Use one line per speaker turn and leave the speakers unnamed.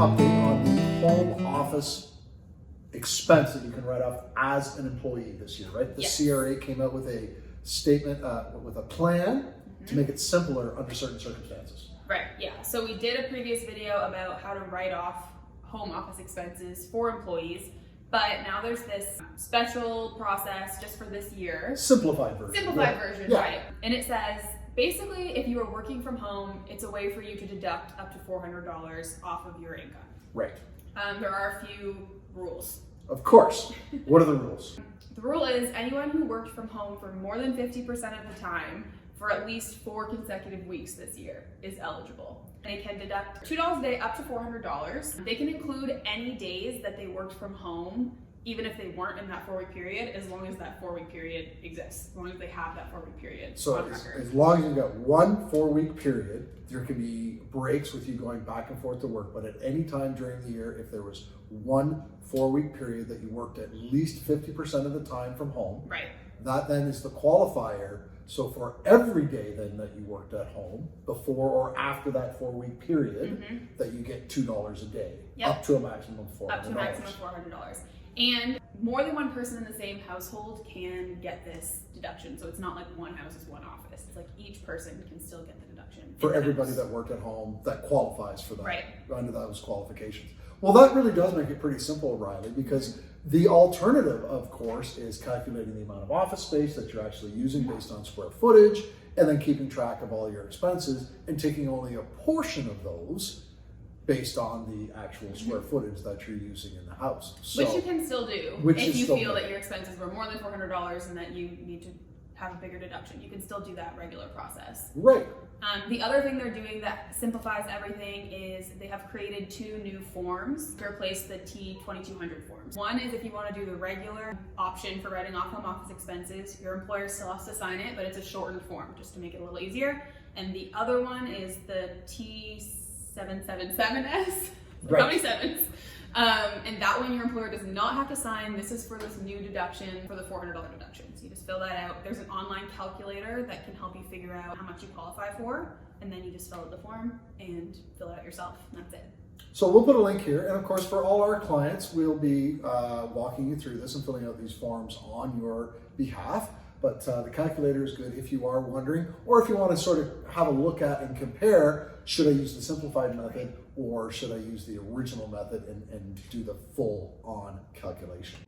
update on the home office expense that you can write off as an employee this year, right? The
Yes.
CRA came out with a statement, with a plan to make it simpler under certain circumstances.
Right, yeah. So we did a previous video about how to write off home office expenses for employees, but now there's this special process just for this year.
Simplified version.
Simplified version,
Yeah.
right. And it says, basically, if you are working from home, it's a way for you to deduct up to $400 off of your income.
Right.
There are a few rules.
Of course. What are the rules?
The rule is anyone who worked from home for more than 50% of the time for at least 4 consecutive weeks this year is eligible. They can deduct $2 a day up to $400. They can include any days that they worked from home, even if they weren't in that 4-week period, as long as that 4-week period exists, as long as they have that 4-week period
So
on record.
as long as you've got one 4-week period, there can be breaks with you going back and forth to work, but at any time during the year, if there was one 4-week period that you worked at least 50% of the time from home,
Right.
that then is the qualifier. So for every day then that you worked at home, before or after that 4-week period, that you get $2 a day,
Yep.
up to a maximum of $400.
Up to a maximum of $400. And more than one person in the same household can get this deduction. So it's not like one house is one office. It's like each person can still get the deduction.
For
in the
everybody
house.
that worked at home that qualifies for that,
Right.
under those qualifications. Well, that really does make it pretty simple, Riley, because the alternative, of course, is calculating the amount of office space that you're actually using based on square footage, and then keeping track of all your expenses and taking only a portion of those based on the actual square footage that you're using in the house. So,
Which you can still do
Which
if
is
you
still
feel
good.
that your expenses were more than $400 and that you need to have a bigger deduction. You can still do that regular process.
right.
The other thing they're doing that simplifies everything is they have created 2 new forms to replace the T2200 forms. One is if you want to do the regular option for writing off home office expenses, your employer still has to sign it, but it's a shortened form just to make it a little easier. And the other one is the T777S.
Right.
How many sevens? And that one your employer does not have to sign. This is for this new deduction for the $400 deduction. So you just fill that out. There's an online calculator that can help you figure out how much you qualify for. And then you just fill out the form and fill it out yourself. And that's it.
So we'll put a link here. And of course, for all our clients, we'll be walking you through this and filling out these forms on your behalf. But the calculator is good if you are wondering, or if you want to sort of have a look at and compare, should I use the simplified method or should I use the original method and do the full on calculation?